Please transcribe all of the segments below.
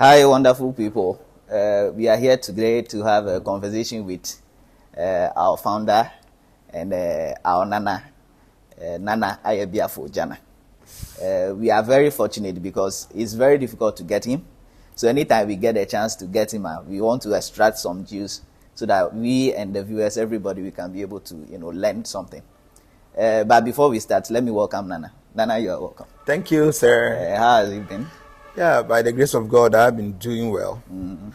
Hi, wonderful people. We are here today to have a conversation with our founder and our Nana, Nana Ayabiafo Jnana. We are very fortunate because it's very difficult to get him. So anytime we get a chance to get him, we want to extract some juice so that we and the viewers, everybody, we can be able to, learn something. But before we start, let me welcome Nana. Nana, you are welcome. Thank you, sir. How has it been? Yeah, by the grace of God, I've been doing well.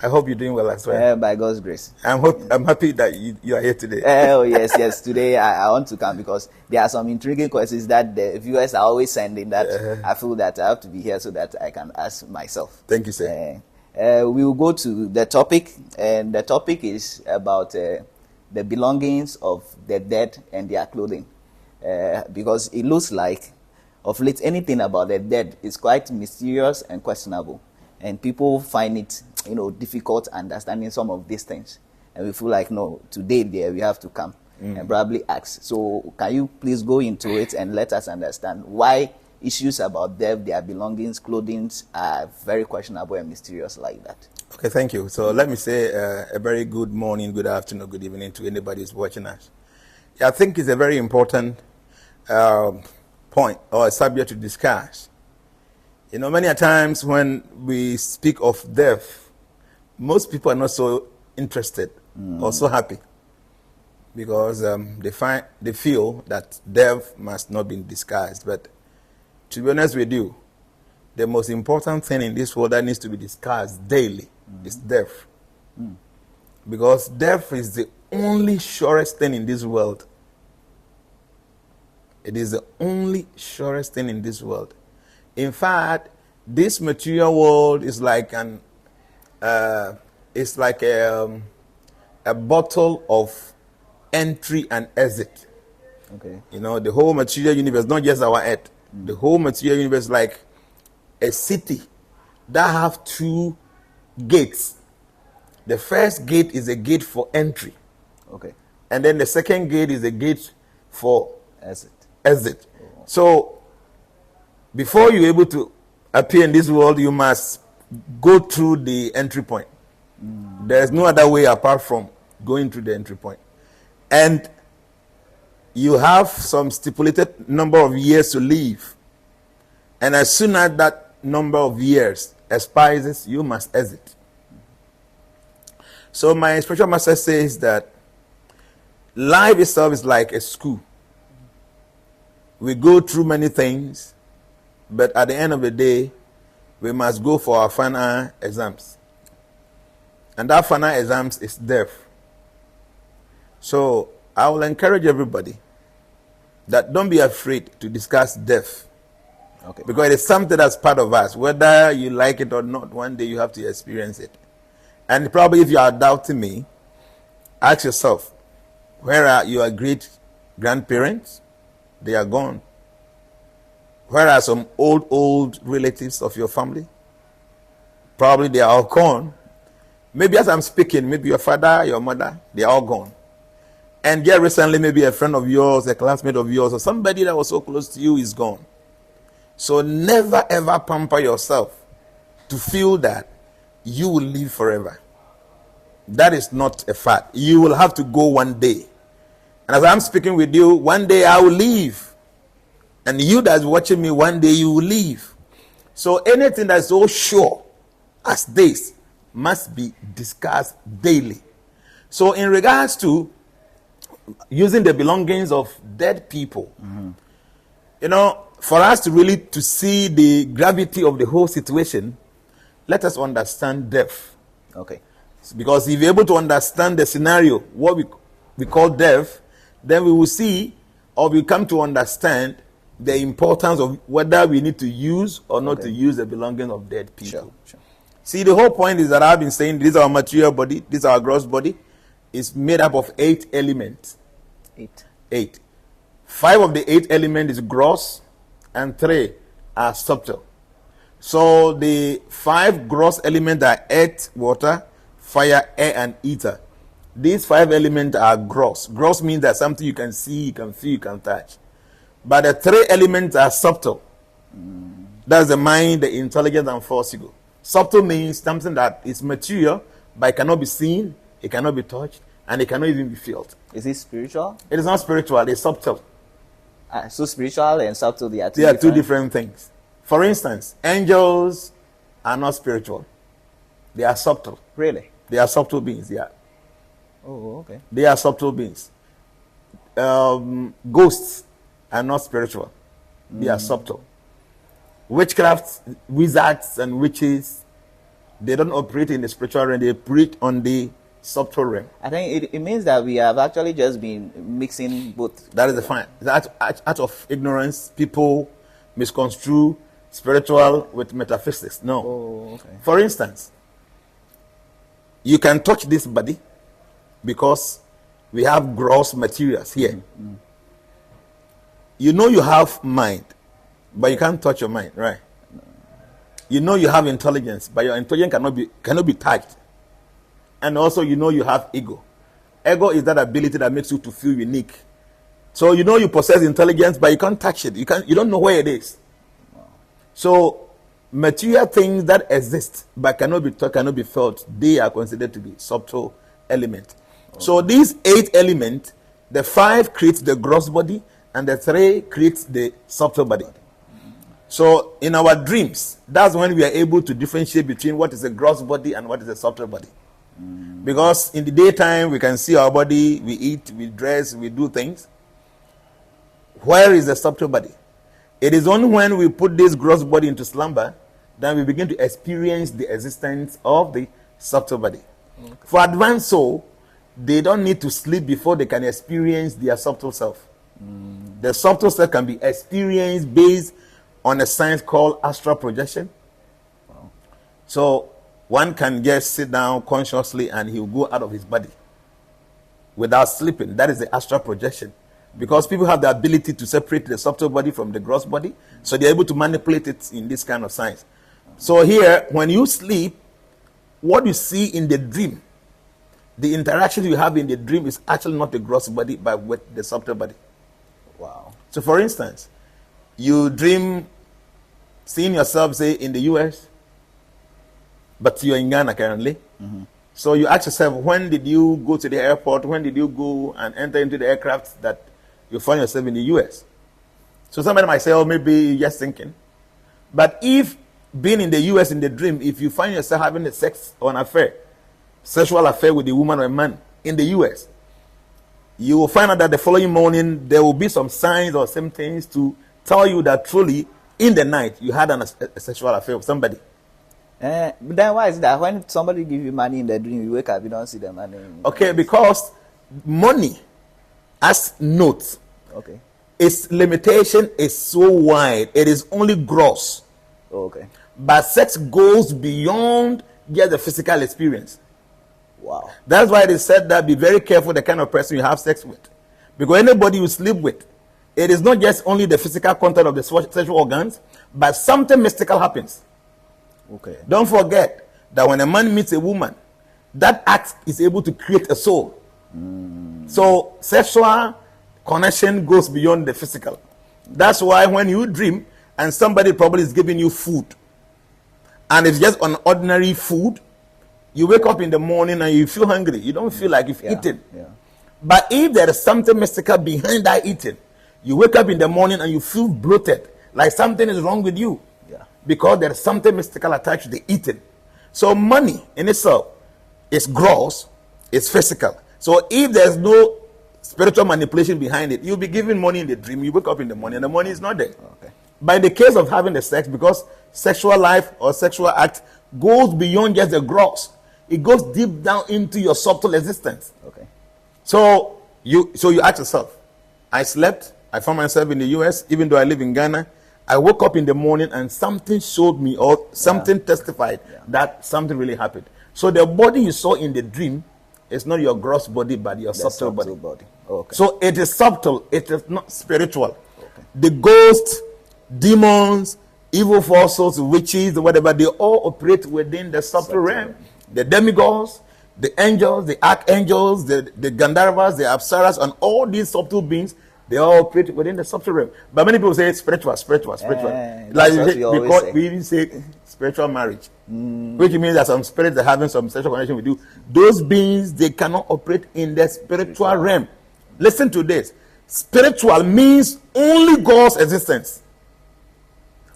I hope you're doing well as well. By God's grace. I'm happy that you are here today. Oh, yes. Today I want to come because there are some intriguing questions that the viewers are always sending that I feel that I have to be here so that I can ask myself. Thank you, sir. We will go to the topic, and the topic is about the belongings of the dead and their clothing. Because it looks like of late, anything about the dead is quite mysterious and questionable, and people find it, difficult understanding some of these things. And we feel like, no, today there we have to come and probably ask. So, can you please go into it and let us understand why issues about death, their belongings, clothing are very questionable and mysterious like that? Okay, thank you. So let me say a very good morning, good afternoon, good evening to anybody who's watching us. I think it's a very important point or a subject to discuss. Many a times when we speak of death, most people are not so interested or so happy because they feel that death must not be discussed. But to be honest with you, the most important thing in this world that needs to be discussed daily is death. Because death is the only surest thing in this world. It is the only surest thing in this world. In fact, this material world is like a bottle of entry and exit. Okay. The whole material universe, not just our earth. The whole material universe is like a city that have two gates. The first gate is a gate for entry. Okay. And then the second gate is a gate for exit. So, before you're able to appear in this world, you must go through the entry point. There's no other way apart from going through the entry point. And you have some stipulated number of years to live. And as soon as that number of years expires, you must exit. So my spiritual master says that life itself is like a school. We go through many things, but at the end of the day, we must go for our final exams. And that final exams is death. So I will encourage everybody that don't be afraid to discuss death. Okay. Because it is something that's part of us. Whether you like it or not, one day you have to experience it. And probably if you are doubting me, ask yourself, where are your great grandparents? They are gone. Where are some old relatives of your family? Probably they are all gone. Maybe as I'm speaking, maybe your father, your mother, they are all gone. And just recently, maybe a friend of yours, a classmate of yours, or somebody that was so close to you is gone. So never ever pamper yourself to feel that you will live forever. That is not a fact. You will have to go one day. And as I'm speaking with you, one day I will leave. And you that's watching me, one day you will leave. So anything that's so sure as this must be discussed daily. So in regards to using the belongings of dead people, for us to really to see the gravity of the whole situation, let us understand death. Okay. Because if you're able to understand the scenario, what we call death, then we will see or we come to understand the importance of whether we need to use or not to use the belongings of dead people. Sure. See, the whole point is that I've been saying this is our material body, this is our gross body. It's made up of 8 elements. 8. 5 of the 8 elements is gross and 3 are subtle. So the 5 gross elements are earth, water, fire, air, and ether. These 5 elements are gross. Gross means that something you can see, you can feel, you can touch. But the 3 elements are subtle. That's the mind, the intelligence, and forcible. Subtle means something that is material, but it cannot be seen, it cannot be touched, and it cannot even be felt. Is it spiritual? It is not spiritual, it's subtle. So spiritual and subtle, they are two different things. For instance, angels are not spiritual. They are subtle. Really? They are subtle beings, yeah. Oh, okay. They are subtle beings. Ghosts are not spiritual. They are subtle. Witchcraft, wizards and witches, they don't operate in the spiritual realm, they operate on the subtle realm. I think it means that we have actually just been mixing both. That is the fine. Out of ignorance, people misconstrue spiritual with metaphysics. No. Oh, okay. For instance, you can touch this body because we have gross materials here. Mm-hmm. You know you have mind, but you can't touch your mind, right? No. You know you have intelligence, but your intelligence cannot be touched. And also you know you have ego. Ego is that ability that makes you to feel unique. So you know you possess intelligence, but you can't touch it. You don't know where it is. Wow. So material things that exist but cannot be touched, cannot be felt, they are considered to be subtle elements. Okay. So these 8 elements, the 5 creates the gross body, and the 3 creates the subtle body. So in our dreams, that's when we are able to differentiate between what is a gross body and what is a subtle body. Because in the daytime, we can see our body, we eat, we dress, we do things. Where is the subtle body? It is only when we put this gross body into slumber that we begin to experience the existence of the subtle body. Okay. For advanced soul, they don't need to sleep before they can experience their subtle self. The subtle self can be experienced based on a science called astral projection. Wow. So one can just sit down consciously and he will go out of his body without sleeping. That is the astral projection. Because people have the ability to separate the subtle body from the gross body, so they're able to manipulate it in this kind of science. So here, when you sleep, what you see in the dream, the interaction you have in the dream is actually not the gross body, but with the subtle body. Wow. So for instance, you dream seeing yourself, say, in the US, but you're in Ghana currently. Mm-hmm. So you ask yourself, when did you go to the airport? When did you go and enter into the aircraft that you find yourself in the US? So somebody might say, oh, maybe you're just thinking. But if being in the US in the dream, if you find yourself having a sex or an affair, sexual affair with a woman or a man in the US, you will find out that the following morning there will be some signs or symptoms to tell you that truly in the night you had a sexual affair with somebody. But then why is that when somebody gives you money in the dream, you wake up, you don't see the money? Okay, because money as notes, okay, its limitation is so wide. It is only gross. Okay. But sex goes beyond just the physical experience. Wow. That's why it is said that be very careful the kind of person you have sex with. Because anybody you sleep with, it is not just only the physical content of the sexual organs, but something mystical happens. Okay. Don't forget that when a man meets a woman, that act is able to create a soul. So sexual connection goes beyond the physical. That's why when you dream and somebody probably is giving you food, and it's just an ordinary food, you wake up in the morning and you feel hungry. You don't feel like you've eaten. Yeah. But if there is something mystical behind that eating, you wake up in the morning and you feel bloated, like something is wrong with you. Yeah. Because there is something mystical attached to the eating. So money in itself is gross, it's physical. So if there's no spiritual manipulation behind it, you'll be given money in the dream, you wake up in the morning and the money is not there. Okay. But in the case of having the sex, because sexual life or sexual act goes beyond just the gross, it goes deep down into your subtle existence. Okay. So you ask yourself, I slept, I found myself in the US, even though I live in Ghana. I woke up in the morning and something showed me or something testified that something really happened. So the body you saw in the dream is not your gross body, but your subtle body. Okay. So it is subtle, it is not spiritual. Okay. The ghosts, demons, evil forces, witches, whatever, they all operate within the subtle realm. The demigods, the angels, the archangels, the Gandharvas, the Apsaras, and all these subtle beings, They all operate within the subtle realm. But many people say it's spiritual. Like because we even say spiritual marriage, which means that some spirits are having some sexual connection with you. Those beings, they cannot operate in the spiritual realm. Listen to this. Spiritual means only God's existence.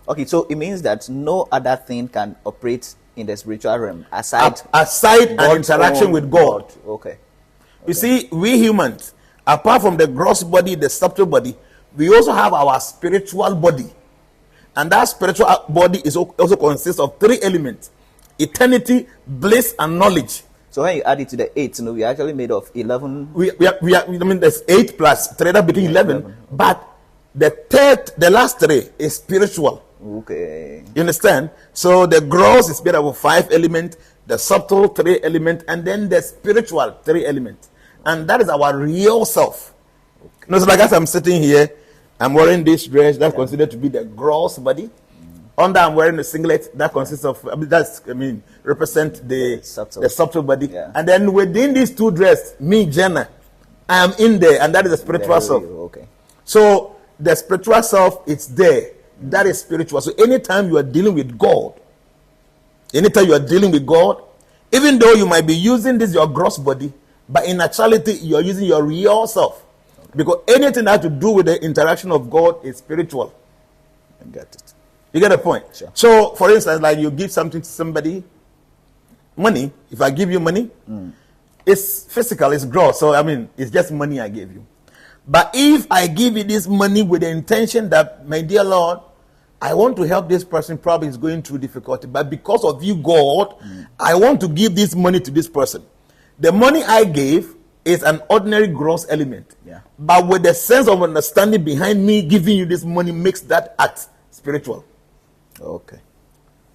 Okay, so it means that no other thing can operate in the spiritual realm aside an interaction with God. Okay. You see, we humans, apart from the gross body, the subtle body, we also have our spiritual body. And that spiritual body is also consists of 3 elements: eternity, bliss, and knowledge. So when you add it to the 8, we are actually made of 11. I mean, there's 8 plus 3, that became 11. But the last 3 is spiritual. Okay. You understand? So the gross is made up of 5 elements, the subtle 3 elements, and then the spiritual 3 elements. And that is our real self. Okay. No, so like as I'm sitting here, I'm wearing this dress that's considered to be the gross body. Under I'm wearing a singlet that consists of, represent the subtle body. Yeah. And then within these 2 dresses, me, Jnana, I am in there, and that is the spiritual self. Okay. So the spiritual self, it's there. That is spiritual. So anytime you are dealing with God, even though you might be using this your gross body, but in actuality you are using your real self. Because anything that has to do with the interaction of God is spiritual. I get it. You get the point? Sure. So, for instance, like you give something to somebody, money. If I give you money, it's physical, it's gross. So, it's just money I gave you. But if I give you this money with the intention that, my dear Lord, I want to help this person, probably is going through difficulty, but because of you, God, I want to give this money to this person. The money I gave is an ordinary gross element. Yeah. But with the sense of understanding behind me giving you this money makes that act spiritual. Okay.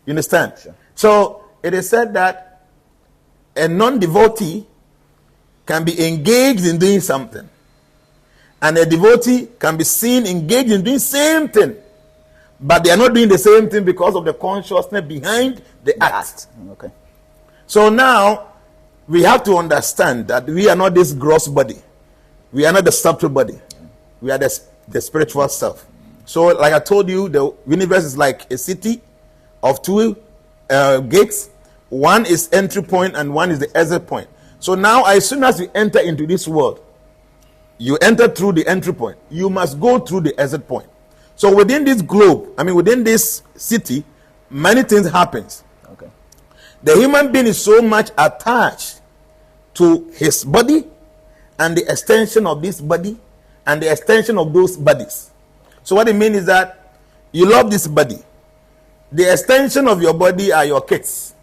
You understand? Sure. So it is said that a non-devotee can be engaged in doing something, and a devotee can be seen engaged in doing same thing, but they are not doing the same thing because of the consciousness behind the act. Okay. So now we have to understand that we are not this gross body, we are not the subtle body, we are the spiritual self. So, like I told you, the universe is like a city of 2 gates. One is entry point and one is the exit point. So now, as soon as you enter into this world, you enter through the entry point. You must go through the exit point. So within this globe, within this city, many things happen. Okay. The human being is so much attached to his body and the extension of this body and the extension of those bodies. So what it means is that you love this body. The extension of your body are your kids.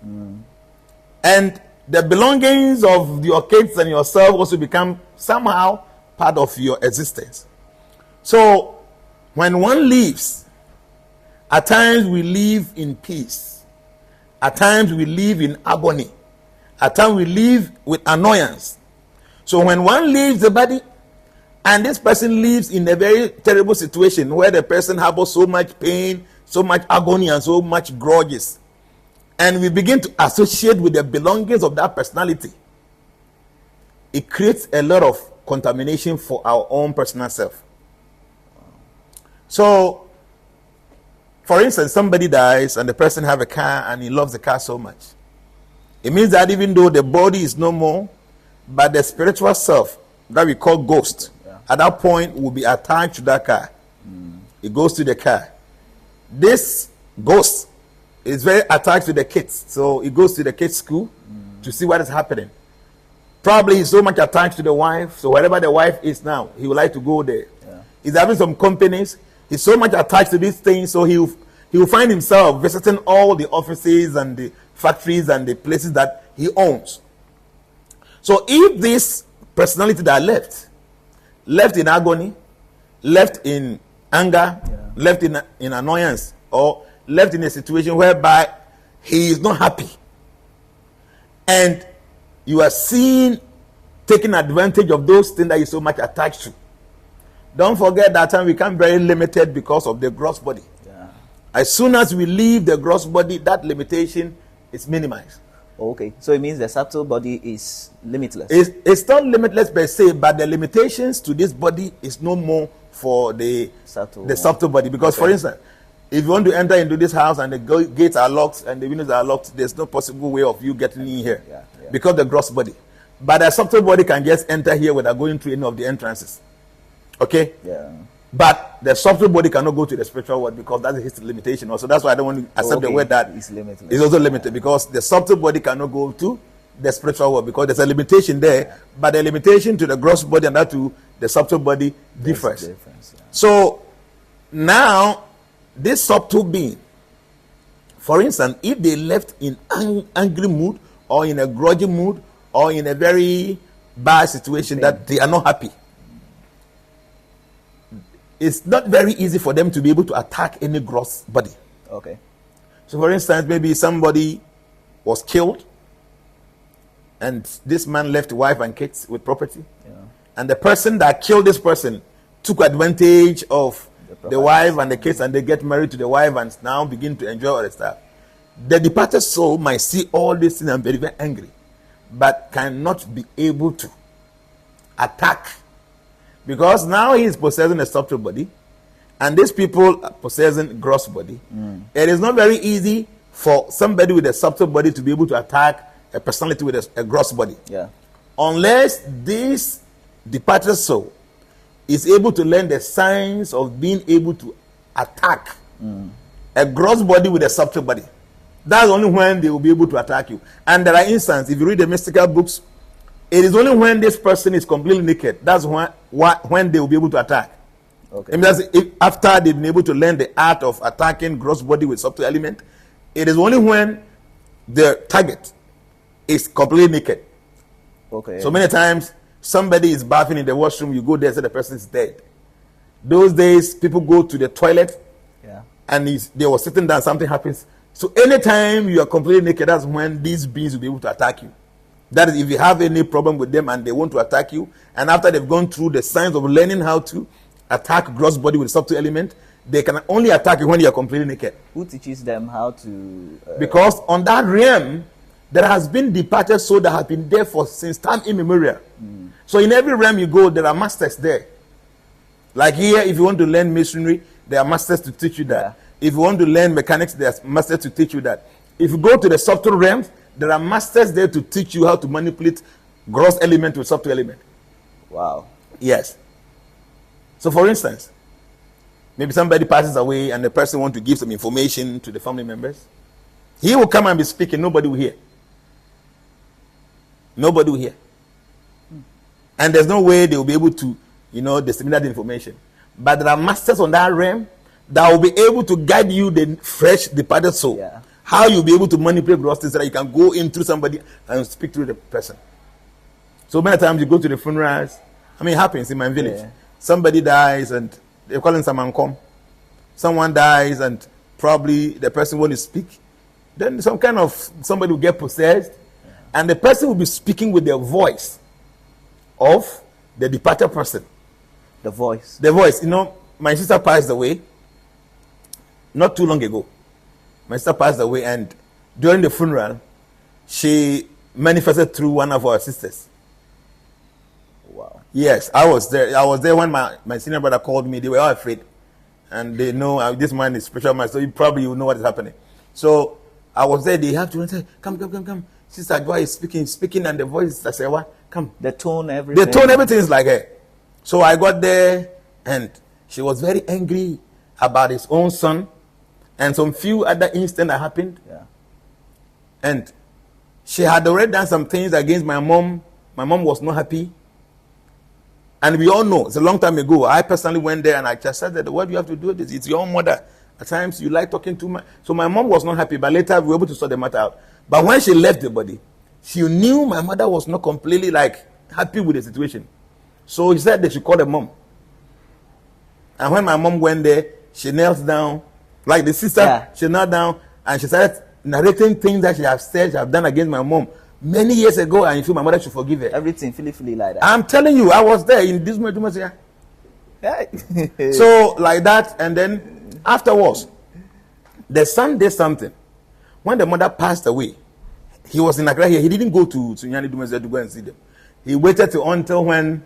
And the belongings of your kids and yourself also become somehow part of your existence. So when one lives, at times we live in peace. At times we live in agony. At times we live with annoyance. So when one leaves the body, and this person lives in a very terrible situation where the person harbors so much pain, so much agony, and so much grudges, and we begin to associate with the belongings of that personality, it creates a lot of contamination for our own personal self. So, for instance, somebody dies and the person have a car and he loves the car so much. It means that even though the body is no more, but the spiritual self that we call ghost, at that point will be attached to that car. It goes to the car. This ghost is very attached to the kids, so it goes to the kids' school to see what is happening. Probably he's so much attached to the wife, so wherever the wife is now, he would like to go there. He's having some companies. He's so much attached to these things, so he will find himself visiting all the offices and the factories and the places that he owns. So if this personality that left in agony, left in anger, left in annoyance, or left in a situation whereby he is not happy, and you are seen taking advantage of those things that you're so much attached to, don't forget that time we become very limited because of the gross body. As soon as we leave the gross body, that limitation is minimized. Okay, so it means the subtle body is limitless. It's not limitless per se, but the limitations to this body is no more for the Subtle subtle body. Because, for instance, if you want to enter into this house and the gates are locked and the windows are locked, there's no possible way of you getting in here because the gross body. But a subtle body can just enter here without going through any of the entrances. Okay? Yeah. But the subtle body cannot go to the spiritual world because that's his limitation. Also, that's why I don't want to accept the word that it's limited. It's also limited because the subtle body cannot go to the spiritual world because there's a limitation there. But the limitation to the gross body and that to the subtle body differs. So now, this subtle being, for instance, if they left in angry mood or in a grudging mood or in a very bad situation that they are not happy, it's not very easy for them to be able to attack any gross body. Okay. So, for instance, maybe somebody was killed and this man left wife and kids with property. Yeah. And the person that killed this person took advantage of the wife and the kids, and they get married to the wife and now begin to enjoy all the stuff. The departed soul might see all this things and be very angry, but cannot be able to attack. Because now he is possessing a subtle body, and these people are possessing gross body. It is not very easy for somebody with a subtle body to be able to attack a personality with a gross body. Yeah. Unless this departed soul is able to learn the science of being able to attack a gross body with a subtle body. That's only when they will be able to attack you. And there are instances, if you read the mystical books, it is only when this person is completely naked, that's when they will be able to attack. Okay. And that's if after they've been able to learn the art of attacking gross body with subtle element, it is only when the target is completely naked. Okay. So many times, somebody is bathing in the washroom, you go there, say the person is dead. Those days, people go to the toilet, and they were sitting down, something happens. So anytime you are completely naked, that's when these beings will be able to attack you. That is, if you have any problem with them and they want to attack you, and after they've gone through the science of learning how to attack gross body with subtle element, they can only attack you when you are completely naked. Who teaches them how to... Because on that realm, there has been departed soul that have been there since time immemorial. So in every realm you go, there are masters there. Like here, if you want to learn masonry, there are masters to teach you that. If you want to learn mechanics, there are masters to teach you that. If you go to the subtle realms, there are masters there to teach you how to manipulate gross element with subtle element. Wow. Yes. So for instance, maybe somebody passes away and the person wants to give some information to the family members. He will come and be speaking, nobody will hear. Nobody will hear. And there's no way they will be able to, disseminate the information. But there are masters on that realm that will be able to guide you, the fresh departed soul. Yeah. How you'll be able to manipulate gross things so that you can go in through somebody and speak to the person. So many times you go to the funerals. It happens in my village. Yeah. Somebody dies and they call him someone come. Someone dies and probably the person wants to speak. Then somebody will get possessed. Yeah. And the person will be speaking with the voice of the departed person. The voice. The voice. My sister passed away not too long ago. My sister passed away, and during the funeral, she manifested through one of our sisters. Wow. Yes, I was there. I was there when my senior brother called me. They were all afraid. And they know this man is spiritual man, so you probably will know what is happening. So I was there. They have to say, come. Sister Joy is speaking, and the voice, I said, what? Come. The tone, everything. The tone, everything is like her. So I got there, and she was very angry about his own son, and some few other incidents that happened. Yeah. And she had already done some things against my mom. My mom was not happy. And we all know, it's a long time ago, I personally went there and I just said that, what do you have to do with this? It's your own mother. At times you like talking too much. So my mom was not happy, but later we were able to sort the matter out. But when she left the body, she knew my mother was not completely happy with the situation. So he said that she called her mom. And when my mom went there, she knelt down, like the sister, she knelt down and she started narrating things that she have said, she have done against my mom many years ago, and you feel my mother should forgive her. Everything philly like that. I'm telling you, I was there in this moment. So like that, and then afterwards, the son did something. When the mother passed away, he was in Accra here. He didn't go to Jnana to go and see them. He waited until when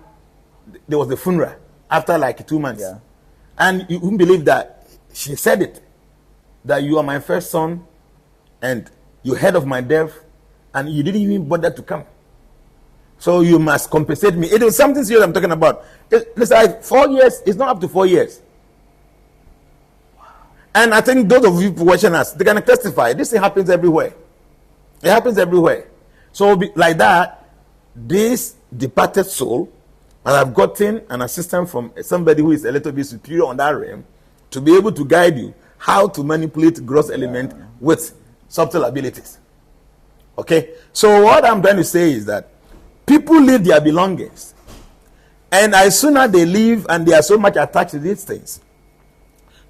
there was the funeral. after like 2 months. Yeah. And you wouldn't believe that she said it, that you are my first son and you heard of my death and you didn't even bother to come. So you must compensate me. It was something serious I'm talking about. It's like 4 years, it's not up to 4 years. And I think those of you watching us, they can testify. This thing happens everywhere. It happens everywhere. So like that, this departed soul, and I've gotten an assistant from somebody who is a little bit superior on that realm to be able to guide you how to manipulate gross element with subtle abilities. Okay? So what I'm trying to say is that people leave their belongings. And as soon as they leave and they are so much attached to these things,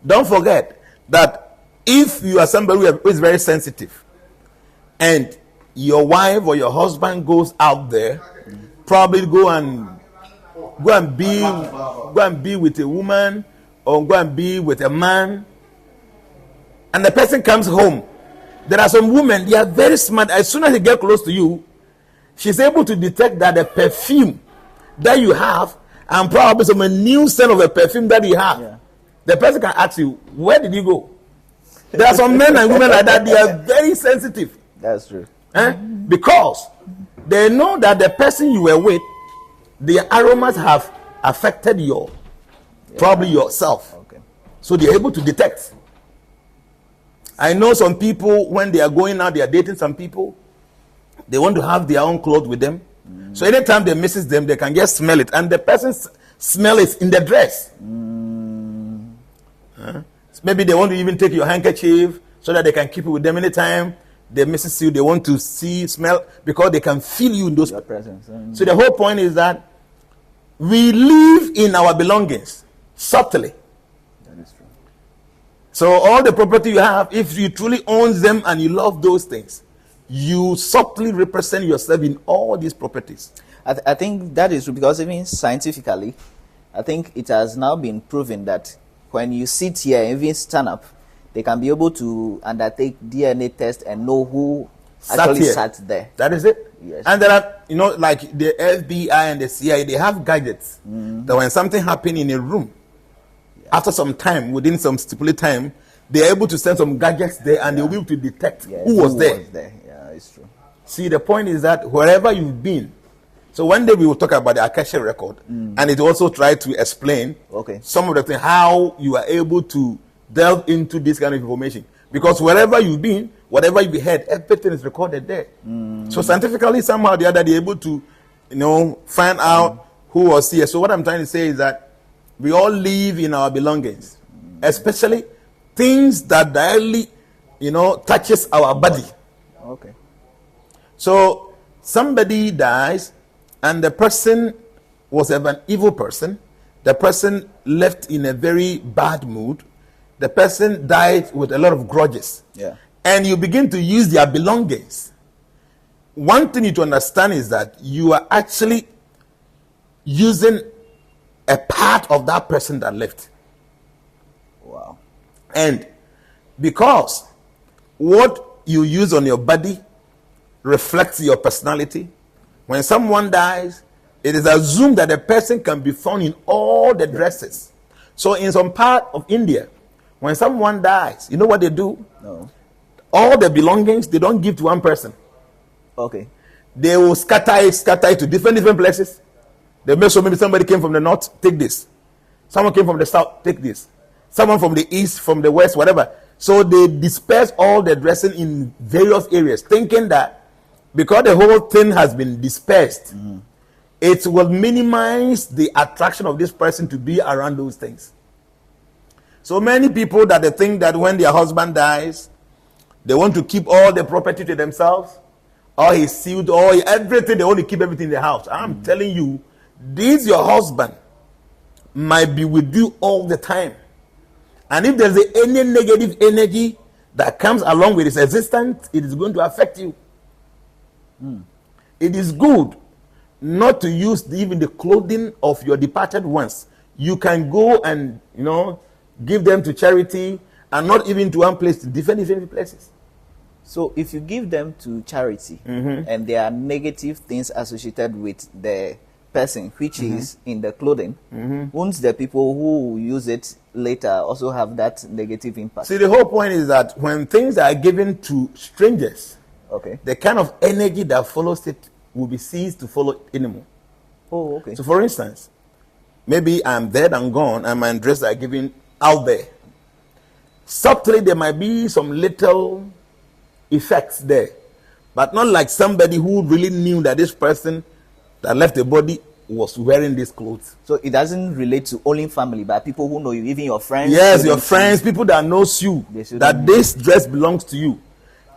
don't forget that if you are somebody who is very sensitive and your wife or your husband goes out there, probably go and be with a woman or go and be with a man, and the person comes home. There are some women, they are very smart. As soon as they get close to you, she's able to detect that the perfume that you have and probably some new scent of a perfume that you have, the person can ask you, where did you go? There are some men and women like that, they are very sensitive. That's true. Because they know that the person you were with, the aromas have affected probably yourself. Okay. So they're able to detect. I know some people, when they are going out, they are dating some people, they want to have their own clothes with them. So anytime they misses them, they can just smell it. And the person's smell is in the dress. Maybe they want to even take your handkerchief so that they can keep it with them anytime they misses you. They want to see, smell, because they can feel you in those presence. So the whole point is that we live in our belongings subtly. That is true. So all the property you have, if you truly own them and you love those things, you subtly represent yourself in all these properties. I think that is true, because even scientifically, I think it has now been proven that when you sit here and even stand up, they can be able to undertake DNA test and know who actually sat there. That is it. Yes. And there are, like the FBI and the CIA, they have gadgets that when something happens in a room, after some time, within some stipulated time, they are able to send some gadgets there and they'll be able to detect who was there. Yeah, it's true. See, the point is that wherever you've been, so one day we will talk about the Akasha record, and it also try to explain some of the things, how you are able to delve into this kind of information. Because wherever you've been, whatever you've heard, everything is recorded there. So scientifically, somehow or the other, they're able to, find out who was here. So what I'm trying to say is that we all live in our belongings, especially things that directly, touches our body. Okay. So somebody dies, and the person was an evil person. The person left in a very bad mood. The person died with a lot of grudges. Yeah. And you begin to use their belongings. One thing you need to understand is that you are actually using a part of that person that left. Wow. And because what you use on your body reflects your personality, when someone dies, it is assumed that the person can be found in all the dresses. So in some part of India, when someone dies, you know what they do? No. All the belongings, they don't give to one person. Okay. They will scatter it to different places. They make sure maybe somebody came from the north, take this. Someone came from the south, take this. Someone from the east, from the west, whatever. So they disperse all the dressing in various areas, thinking that because the whole thing has been dispersed, it will minimize the attraction of this person to be around those things. So many people that they think that when their husband dies, they want to keep all the property to themselves, or he's sealed, or everything, they want to keep everything in the house. I'm telling you, this your husband might be with you all the time. And if there's any negative energy that comes along with his existence, it is going to affect you. It is good not to use even the clothing of your departed ones. You can go and, give them to charity, and not even to one place, to different places. So if you give them to charity, and there are negative things associated with the person, which is in the clothing, won't the people who use it later also have that negative impact? See, the whole point is that when things are given to strangers, Okay. the kind of energy that follows it will be ceased to follow it anymore. Oh, okay. So, for instance, maybe I'm dead and gone, and my dress are given out there. Subtly, there might be some little effects there, but not like somebody who really knew that this person that left the body was wearing these clothes. So it doesn't relate to only family, but people who know you, even your friends. Yes, your friends, people that knows you, that this dress belongs to you.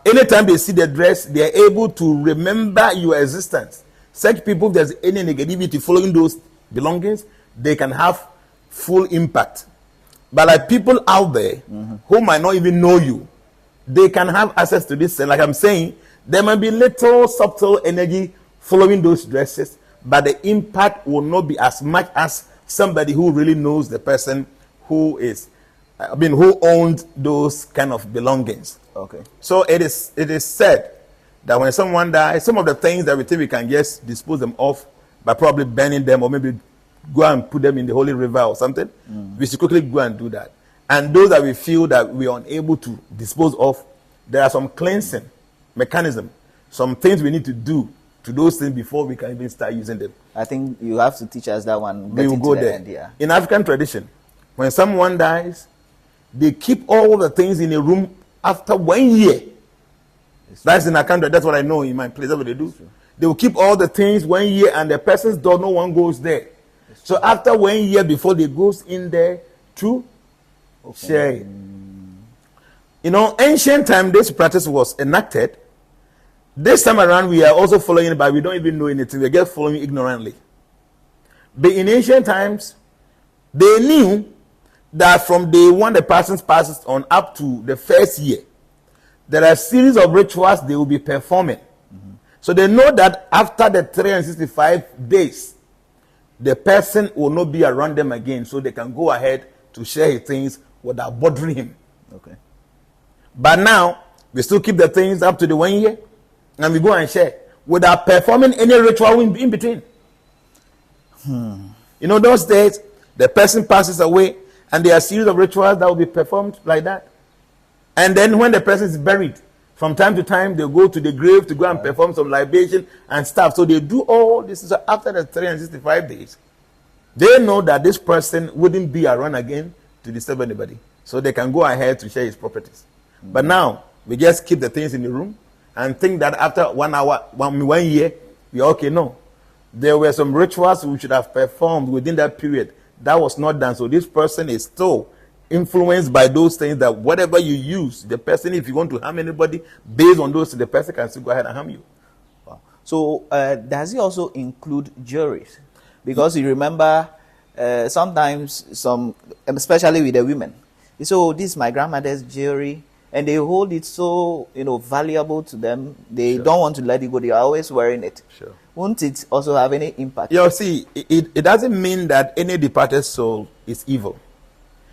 Anytime they see the dress, they are able to remember your existence. Such people, if there's any negativity following those belongings, they can have full impact. But like people out there who might not even know you, they can have access to this. And like I'm saying, there might be little subtle energy following those dresses, but the impact will not be as much as somebody who really knows the person who who owned those kind of belongings. Okay. So it is said that when someone dies, some of the things that we think we can just dispose them of by probably burning them, or maybe go and put them in the holy river or something, we should quickly go and do that. And those that we feel that we are unable to dispose of, there are some cleansing mechanism, some things we need to do to those things before we can even start using them. I think you have to teach us that one. We will go there. In African tradition, when someone dies, they keep all the things in a room after 1 year. That's in our country. That's what I know in my place. That's what they do. They will keep all the things 1 year, and the person's door, no one goes there. So after 1 year, before they goes in there to share it. You know, ancient time, this practice was enacted. This time around, we are also following it, but we don't even know anything. We're just following ignorantly. But in ancient times, they knew that from day one the person passes on up to the first year, there are a series of rituals they will be performing. So they know that after the 365 days, the person will not be around them again, so they can go ahead to share his things without bothering him. Okay. But now, we still keep the things up to the 1 year, and we go and share without performing any ritual in between. You know, those days, the person passes away, and there are a series of rituals that will be performed like that. And then when the person is buried, from time to time, they go to the grave to go and perform some libation and stuff. So they do all this. So after the 365 days, they know that this person wouldn't be around again to disturb anybody. So they can go ahead to share his properties. But now, we just keep the things in the room and think that after 1 hour, 1 year, we are okay. No. There were some rituals we should have performed within that period. That was not done. So this person is still influenced by those things, that whatever you use, the person, if you want to harm anybody, based on those, the person can still go ahead and harm you. Wow. So does it also include jewelries? Because you remember sometimes especially with the women, so this is my grandmother's jewelry, and they hold it so valuable to them. They don't want to let it go. They are always wearing it. Sure. Won't it also have any impact? You see, it doesn't mean that any departed soul is evil.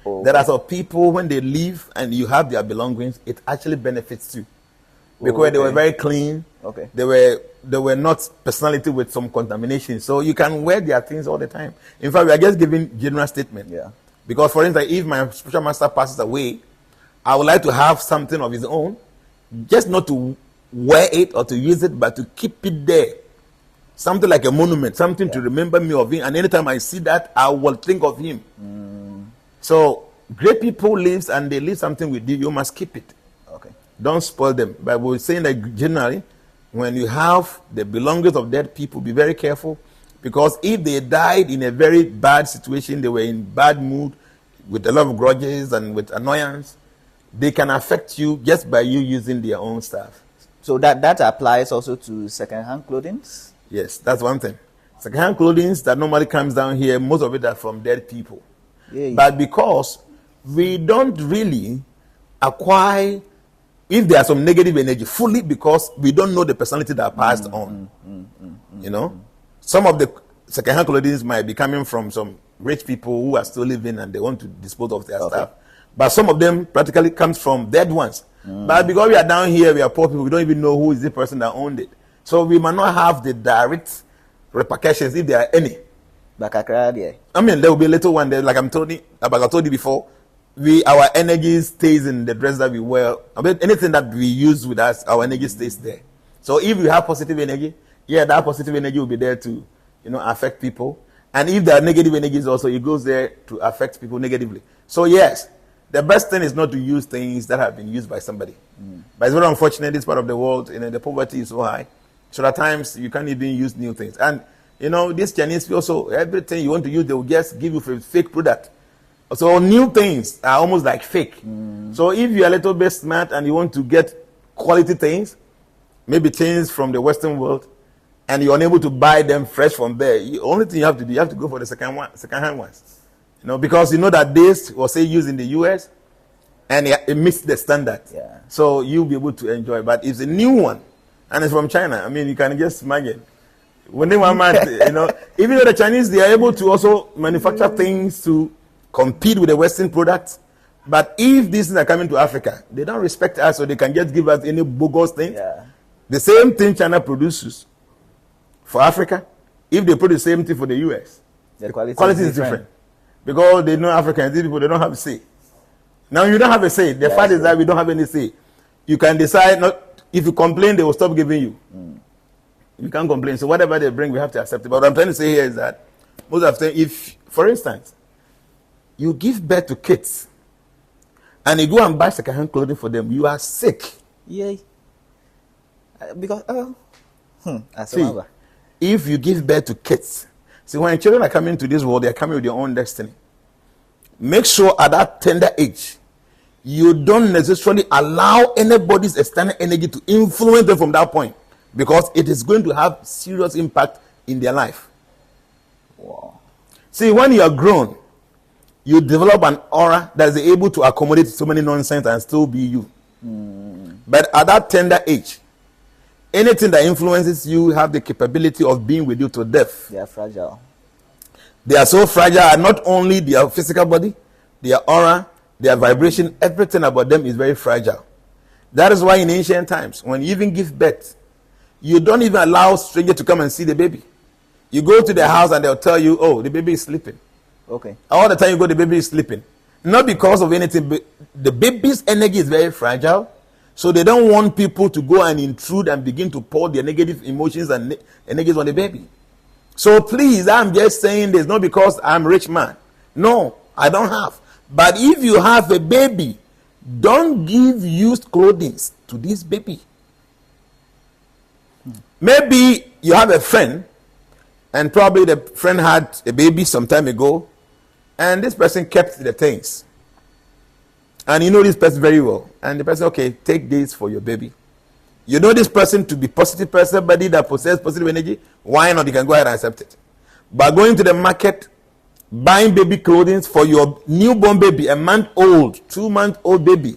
Okay. There are some people, when they leave and you have their belongings, it actually benefits you. Because they were very clean. Okay. They were not personality with some contamination. So you can wear their things all the time. In fact, we are just giving general statement. Yeah. Because, for instance, if my spiritual master passes away, I would like to have something of his own, just not to wear it or to use it, but to keep it there. Something like a monument, something to remember me of him. And anytime I see that, I will think of him. So, great people live, and they leave something with you, you must keep it. Okay. Don't spoil them. But we're saying that generally, when you have the belongings of dead people, be very careful. Because if they died in a very bad situation, they were in bad mood, with a lot of grudges and with annoyance, they can affect you just by you using their own stuff. So that applies also to second-hand clothing? Yes, that's one thing. Second-hand clothing that normally comes down here, most of it are from dead people. Yeah. But because we don't really acquire, if there's some negative energy, fully, because we don't know the personality that passed on. Some of the second-hand clothing might be coming from some rich people who are still living and they want to dispose of their stuff. But some of them practically comes from dead ones. But because we are down here, we are poor people, we don't even know who is the person that owned it. So we might not have the direct repercussions if there are any. I mean, there will be a little one there, like I told you before. Our energy stays in the dress that we wear. I mean, anything that we use with us, our energy stays there. So if you have positive energy, that positive energy will be there to, affect people. And if there are negative energies also, it goes there to affect people negatively. So yes, the best thing is not to use things that have been used by somebody. But it's very unfortunate, this part of the world, the poverty is so high. So at times, you can't even use new things. And, these Chinese people also, everything you want to use, they will just give you a fake product. So new things are almost like fake. So if you're a little bit smart and you want to get quality things, maybe things from the Western world, and you're unable to buy them fresh from there, the only thing you have to do, you have to go for the second-hand ones. Because that this was say used in the US, and it meets the standard. Yeah. So you'll be able to enjoy. But it's a new one, and it's from China. I mean, you can just imagine. When they want, even though the Chinese, they are able to also manufacture things to compete with the Western products. But if these things are coming to Africa, they don't respect us, so they can just give us any bogus thing. Yeah. The same thing China produces for Africa, if they produce the same thing for the US, the quality is different. Because they know Africans, these people, they don't have a say. Now you don't have a say. The fact is that we don't have any say. You can decide not. If you complain, they will stop giving you. You can't complain. So whatever they bring, we have to accept it. But what I'm trying to say here is that most of the time, if, for instance, you give birth to kids and you go and buy second-hand clothing for them, you are sick. Yay. Because if you give birth to kids, see, when children are coming to this world, they are coming with their own destiny. Make sure at that tender age, you don't necessarily allow anybody's external energy to influence them from that point, because it is going to have serious impact in their life. Wow. See, when you are grown, you develop an aura that is able to accommodate so many nonsense and still be you. But at that tender age, anything that influences you have the capability of being with you to death. They are fragile. They are so fragile, and not only their physical body, their aura, their vibration, everything about them is very fragile. That is why in ancient times, when you even give birth, you don't even allow strangers to come and see the baby. You go to their house and they'll tell you, oh, the baby is sleeping. Okay. All the time you go, the baby is sleeping. Not because of anything, but the baby's energy is very fragile. So they don't want people to go and intrude and begin to pour their negative emotions and energies on the baby. So please, I'm just saying this not because I'm a rich man. No, I don't have. But if you have a baby, don't give used clothing to this baby. Maybe you have a friend, and probably the friend had a baby some time ago, and this person kept the things. And you know this person very well. And the person, okay, take this for your baby. You know this person to be positive person, somebody that possesses positive energy. Why not? You can go ahead and accept it. But going to the market, buying baby clothing for your newborn baby, a month old, 2-month old baby,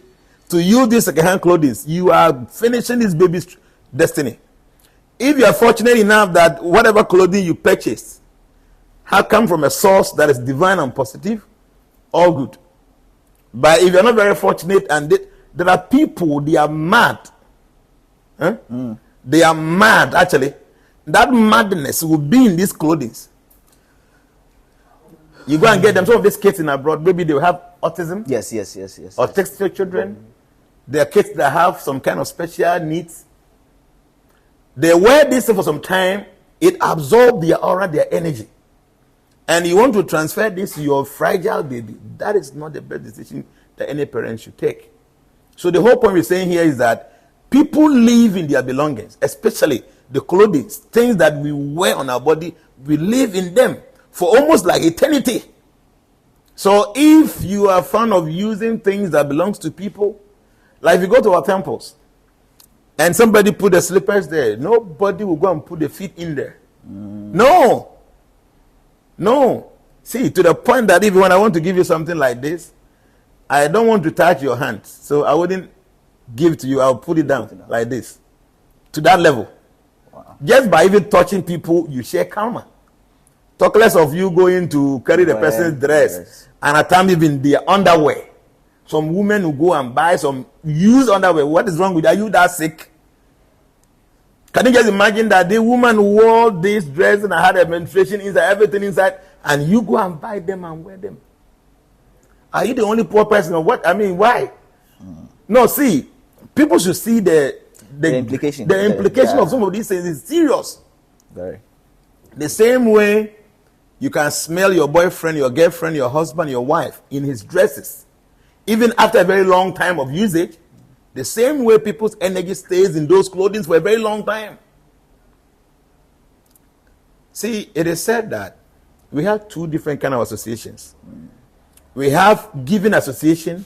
to use this second-hand clothing, you are finishing this baby's destiny. If you are fortunate enough that whatever clothing you purchase have come from a source that is divine and positive, all good. But if you're not very fortunate, and there are people, they are mad. They are mad, actually. That madness will be in these clothing. You go and get them. Some of these kids in abroad, maybe they will have autism. Yes. Autistic children. There are kids that have some kind of special needs. They wear this for some time. It absorbs their aura, their energy. And you want to transfer this to your fragile baby. That is not the best decision that any parent should take. So the whole point we're saying here is that people live in their belongings, especially the clothing, things that we wear on our body, we live in them for almost like eternity. So if you are fond of using things that belongs to people, like if you go to our temples, and somebody put the slippers there, nobody will go and put the feet in there. No. See, to the point that even when I want to give you something like this, I don't want to touch your hand. So I wouldn't give it to you. I'll put it down like this. To that level. Wow. Just by even touching people, you share karma. Talk less of you going to carry the person's dress. And at times even their underwear. Some women will go and buy some used underwear. What is wrong with you? Are you that sick? Can you just imagine that the woman wore this dress and had a menstruation inside, everything inside, and you go and buy them and wear them? Are you the only poor person or what? I mean, why? No, see, people should see the implication. The implication of some of these things is serious. Very. The same way you can smell your boyfriend, your girlfriend, your husband, your wife in his dresses, even after a very long time of usage. The same way people's energy stays in those clothing for a very long time. See, it is said that we have two different kind of associations. We have giving association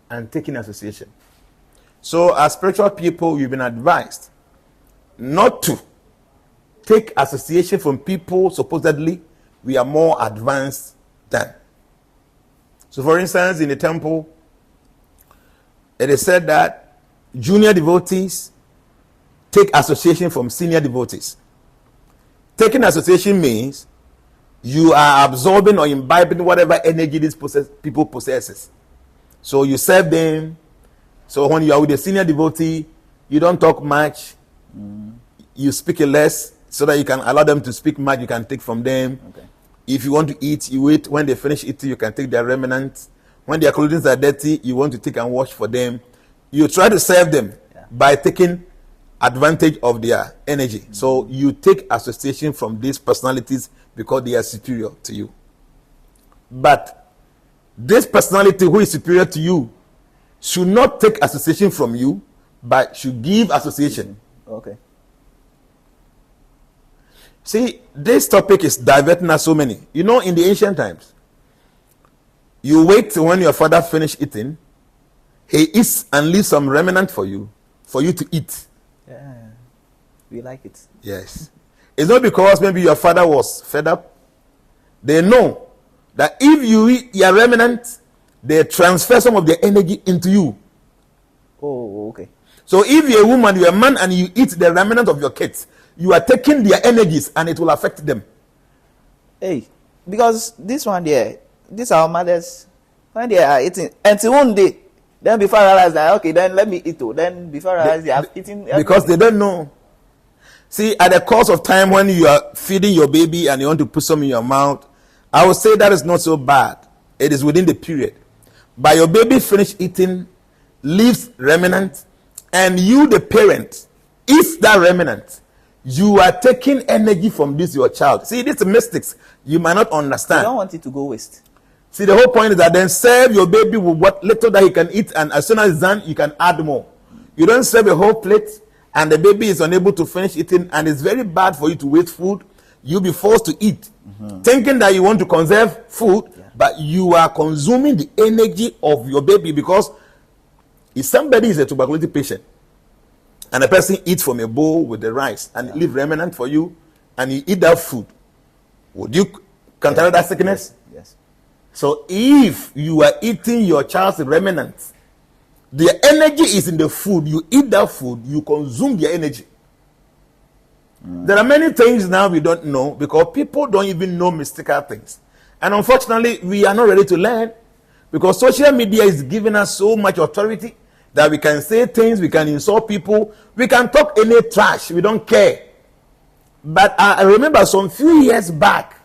and taking association. So as spiritual people, we've been advised not to take association from people supposedly we are more advanced than. So for instance, in the temple, it is said that junior devotees take association from senior devotees. Taking association means you are absorbing or imbibing whatever energy these people possesses. So you serve them. So when you are with a senior devotee, you don't talk much. You speak less so that you can allow them to speak much. You can take from them. Okay. If you want to eat, you eat. When they finish eating, you can take their remnants. When their clothing are dirty, you want to take and wash for them. You try to serve them by taking advantage of their energy. So you take association from these personalities because they are superior to you. But this personality who is superior to you should not take association from you, but should give association. Okay. See, this topic is diverting us so many. You know, in the ancient times, you wait till when your father finish eating, he eats and leaves some remnant for you to eat. Yeah, we like it. Yes. It's not because maybe your father was fed up. They know that if you eat your remnant, they transfer some of their energy into you. Oh, okay. So if you're a woman, you're a man, and you eat the remnant of your kids, you are taking their energies and it will affect them. Hey, because this one there, these are our mothers, when they are eating, until one day, then before I realize that, okay, then let me eat too. Then before I realize they have eaten. Because they don't know. See, at the course of time when you are feeding your baby and you want to put some in your mouth, I would say that is not so bad. It is within the period. But your baby finish eating, leaves remnant, and you, the parent, eats that remnant. You are taking energy from this your child. See, these mystics you might not understand. I don't want it to go waste. See, the whole point is that then serve your baby with what little that he can eat, and as soon as it's done, you can add more. You don't serve a whole plate, and the baby is unable to finish eating, and it's very bad for you to waste food. You'll be forced to eat, thinking that you want to conserve food, but you are consuming the energy of your baby. Because if somebody is a tuberculosis patient, and a person eats from a bowl with the rice and leave remnant for you, and you eat that food, would you counter that sickness? Yes. So if you are eating your child's remnants, the energy is in the food. You eat that food, you consume their energy. There are many things now we don't know because people don't even know mystical things. And unfortunately, we are not ready to learn because social media is giving us so much authority that we can say things, we can insult people, we can talk any trash, we don't care. But I remember some few years back,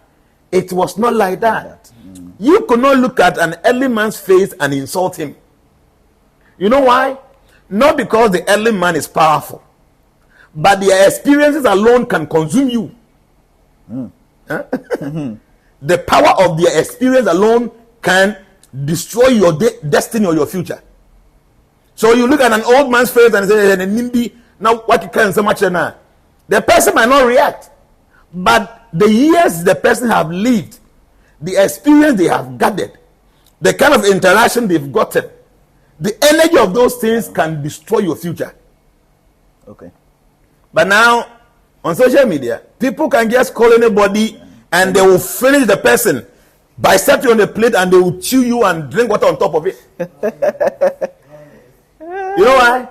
it was not like that. You could not look at an early man's face and insult him. You know why? Not because the early man is powerful, but their experiences alone can consume you. The power of their experience alone can destroy your destiny or your future. So you look at an old man's face and say, "Nimbi, now what you can so much now?" The person might not react, but the years the person have lived, the experience they have gathered, the kind of interaction they've gotten, the energy of those things can destroy your future. Okay. But now, on social media, people can just call anybody and they will finish the person by setting on the plate and they will chew you and drink water on top of it. You know why?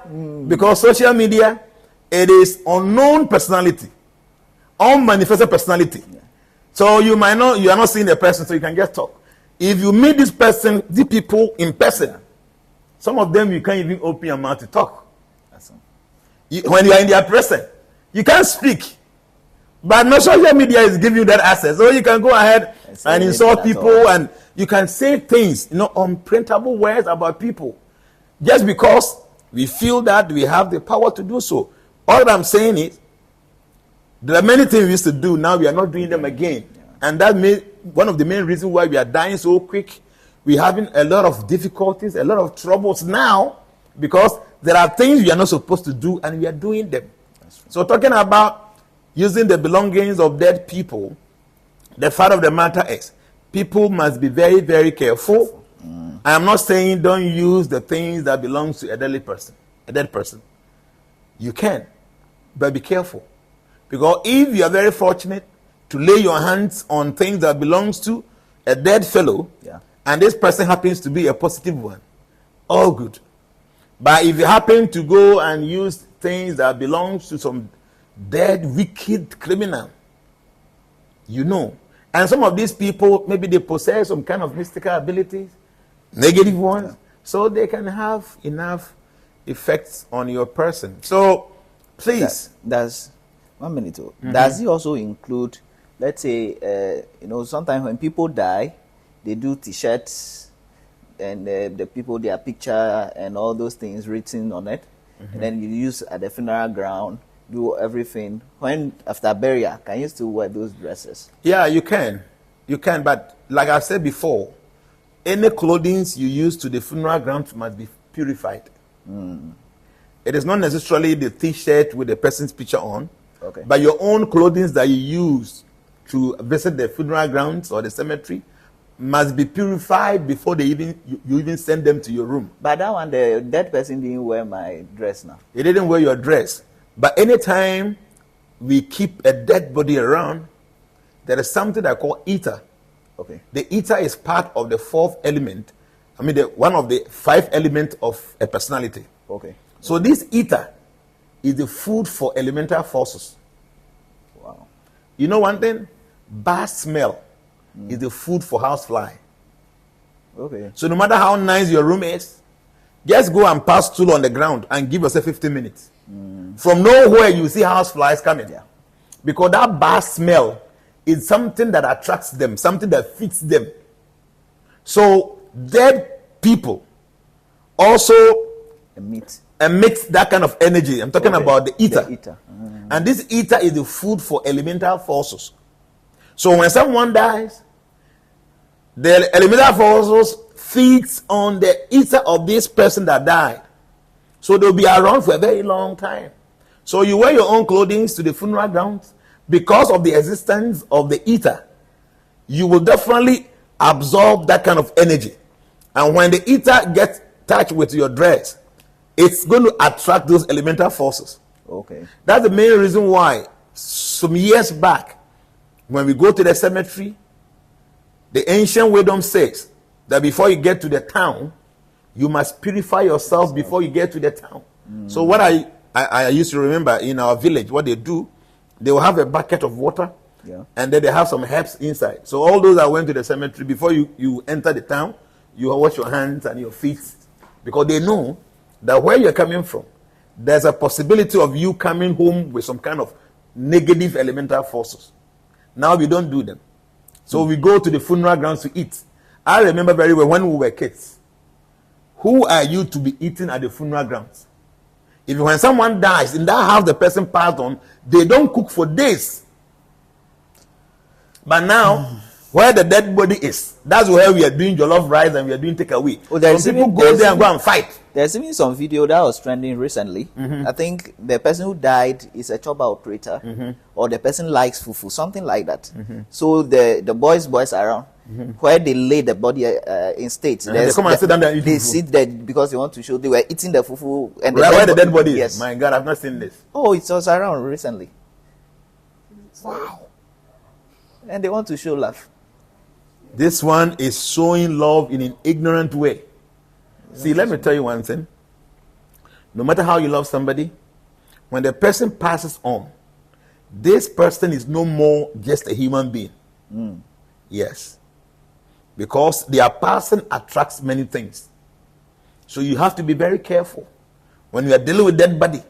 Because social media, it is unknown personality, unmanifested personality. So you are not seeing the person, so you can just talk. If you meet this person, these people in person, some of them you can't even open your mouth to talk. When you are in their presence, You can't speak. But no social media is giving you that access. So you can go ahead and insult people, and you can say things, unprintable words about people. Just because we feel that we have the power to do so. All that I'm saying is, there are many things we used to do, now we are not doing them again. Yeah. And that one of the main reasons why we are dying so quick. We're having a lot of difficulties, a lot of troubles now, because there are things we are not supposed to do, and we are doing them. So talking about using the belongings of dead people, the fact of the matter is, people must be very, very careful. I am not saying don't use the things that belongs to a dead person. You can, but be careful. Because if you are very fortunate to lay your hands on things that belongs to a dead fellow, and this person happens to be a positive one, all good. But if you happen to go and use things that belongs to some dead, wicked criminal, and some of these people, maybe they possess some kind of mystical abilities, negative ones, so they can have enough effects on your person. So please, that's 1 minute. Does it also include, let's say, sometimes when people die, they do T-shirts and the people, their picture and all those things written on it, and then you use at the funeral ground, do everything. When after burial, can you still wear those dresses? Yeah, you can, but like I said before, any clothing you use to the funeral ground must be purified. It is not necessarily the T-shirt with the person's picture on, but your own clothing that you use to visit the funeral grounds or the cemetery must be purified before you even send them to your room. But that one, the dead person didn't wear my dress now. He didn't wear your dress. But anytime we keep a dead body around, there is something I call ether. The ether is part of the fourth element. One of the 5 elements of a personality. So this ether is the food for elemental forces. Wow. You know one thing? Bad smell is the food for housefly. So no matter how nice your room is, just go and pass stool on the ground and give yourself 15 minutes. From nowhere you see houseflies coming. Because that bad smell is something that attracts them, something that fits them. So dead people also emit that kind of energy. I'm talking about the ether. And this ether is the food for elemental forces. So when someone dies, the elemental forces feeds on the ether of this person that died. So they'll be around for a very long time. So you wear your own clothing to the funeral grounds because of the existence of the ether. You will definitely absorb that kind of energy. And when the ether gets touched with your dress, it's going to attract those elemental forces. That's the main reason why some years back, when we go to the cemetery, the ancient wisdom says that before you get to the town, you must purify yourself before you get to the town. So what I used to remember in our village, what they do, they will have a bucket of water, and then they have some herbs inside. So all those that went to the cemetery, before you enter the town, you wash your hands and your feet, because they know that where you're coming from, there's a possibility of you coming home with some kind of negative elemental forces. Now we don't do them. So we go to the funeral grounds to eat. I remember very well when we were kids. Who are you to be eating at the funeral grounds? When someone dies, in that house the person passed on, they don't cook for days. But now, where the dead body is, that's where we are doing jollof rice and we are doing takeaway. Some people go there and go and fight. There's even some video that was trending recently. I think the person who died is a chopper operator, or the person likes fufu, something like that. So the boys around, where they lay the body in state. They come and sit down there and eat They fufu. sit there because they want to show they were eating the fufu. And Where the dead body is? Yes. My God, I've not seen this. Oh, it was around recently. Wow. And they want to show love. This one is showing love in an ignorant way. See, let me tell you one thing. No matter how you love somebody, when the person passes on, this person is no more just a human being. Yes. Because their person attracts many things. So you have to be very careful. When you are dealing with dead body,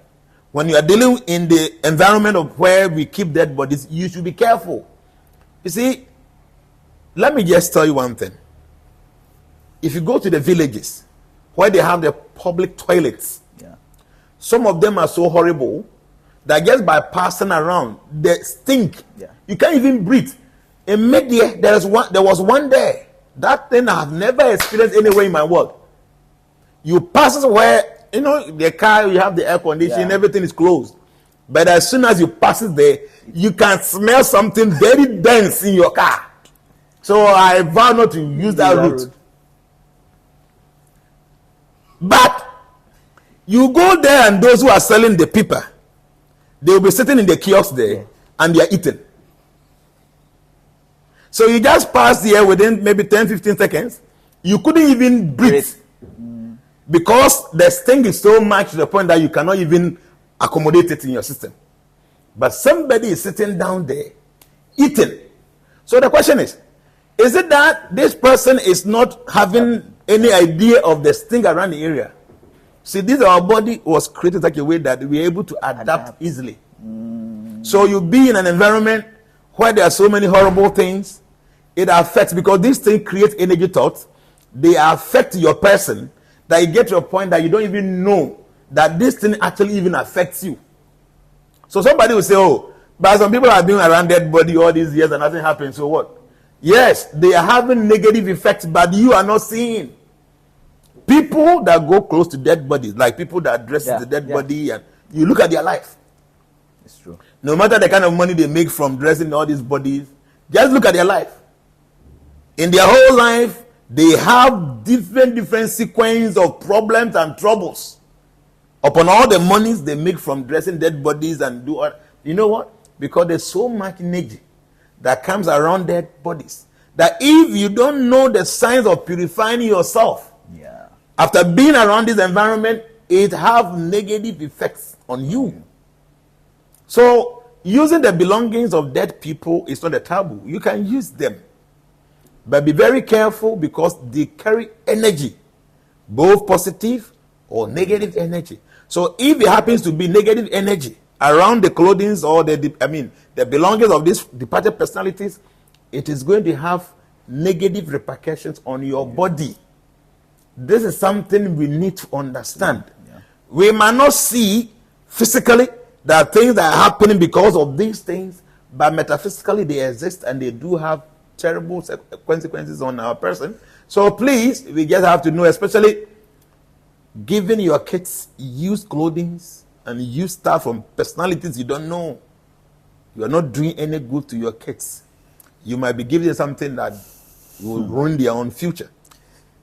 when you are dealing in the environment of where we keep dead bodies, you should be careful. You see, let me just tell you one thing. If you go to the villages where they have the public toilets, some of them are so horrible that just by passing around, they stink. You can't even breathe. In mid-year, there was one there. That thing I have never experienced anywhere in my world. You pass where, the car, you have the air conditioning, everything is closed. But as soon as you pass it there, you can smell something very dense in your car. So I vow not to use that route. But you go there and those who are selling the paper, they will be sitting in the kiosk there and they are eating. So you just pass there within maybe 10-15 seconds. You couldn't even breathe. Because the stink is so much to the point that you cannot even accommodate it in your system. But somebody is sitting down there eating. So the question is it that this person is not having any idea of the stink around the area? See, our body was created such a way that we are able to adapt easily. So you be in an environment where there are so many horrible things, it affects, because these things create energy thoughts. They affect your person, that you get to a point that you don't even know that this thing actually even affects you. So somebody will say, but some people have been around dead body all these years and nothing happens, so what? Yes, they are having negative effects, but you are not seeing. People that go close to dead bodies, like people that dress the dead body, and you look at their life. It's true. No matter the kind of money they make from dressing all these bodies, just look at their life. In their whole life, they have different sequence of problems and troubles upon all the monies they make from dressing dead bodies and do all. You know what? Because there's so much energy that comes around dead bodies that if you don't know the signs of purifying yourself, after being around this environment, it have negative effects on you. So using the belongings of dead people is not a taboo. You can use them. But be very careful because they carry energy, both positive or negative energy. So if it happens to be negative energy around the clothing or the belongings of these departed personalities, it is going to have negative repercussions on your body. This is something we need to understand. We might not see physically that things that are happening because of these things, but metaphysically they exist and they do have terrible consequences on our person. So please, we just have to know, especially giving your kids used clothing and used stuff from personalities you don't know. You are not doing any good to your kids. You might be giving them something that will ruin their own future.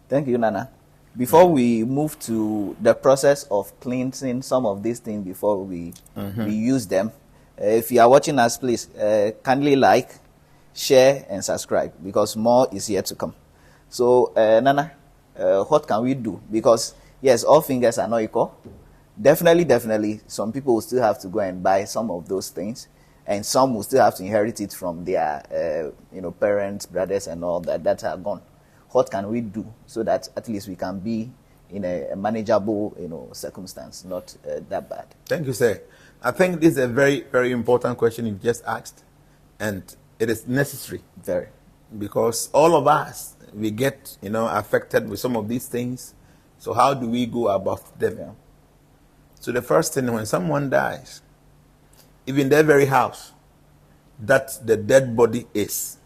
Thank you, Nana. Before we move to the process of cleansing some of these things before we use them, if you are watching us, please kindly like, share, and subscribe because more is yet to come. So, Nana, what can we do? Because, yes, all fingers are not equal. Definitely, some people will still have to go and buy some of those things, and some will still have to inherit it from their, parents, brothers, and all that are gone. What can we do so that at least we can be in a manageable, circumstance, not that bad? Thank you, sir. I think this is a very, very important question you just asked, and it is necessary. Very. Because all of us, we get, affected with some of these things. So how do we go about them? Yeah. So the first thing, when someone dies, even their very house that the dead body is,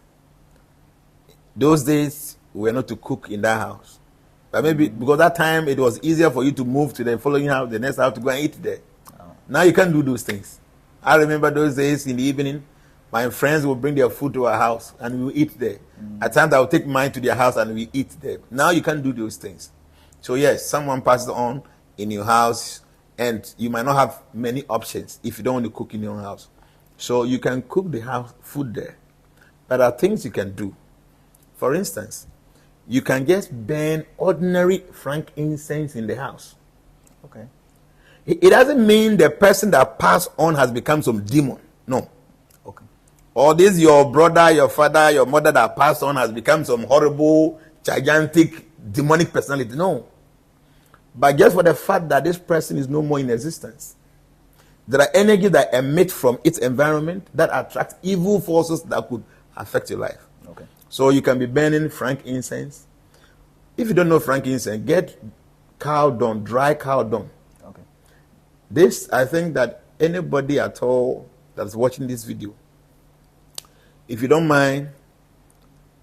those days we were not to cook in that house. But maybe because that time it was easier for you to move to the following house, the next house to go and eat there. Oh. Now you can't do those things. I remember those days in the evening, my friends would bring their food to our house and we would eat there. At times I would take mine to their house and we eat there. Now you can't do those things. So yes, someone passes on in your house and you might not have many options if you don't want to cook in your own house. So you can cook the house food there. But there are things you can do. For instance, you can just burn ordinary frankincense in the house. Okay. It doesn't mean the person that passed on has become some demon. No. Okay. Or this your brother, your father, your mother that passed on has become some horrible, gigantic, demonic personality. No. But just for the fact that this person is no more in existence, There are energies that emit from its environment that attract evil forces that could affect your life. Okay. So you can be burning frankincense. If you don't know frankincense, get cow dung, dry cow dung. Okay. This, I think that anybody at all that's watching this video, if you don't mind,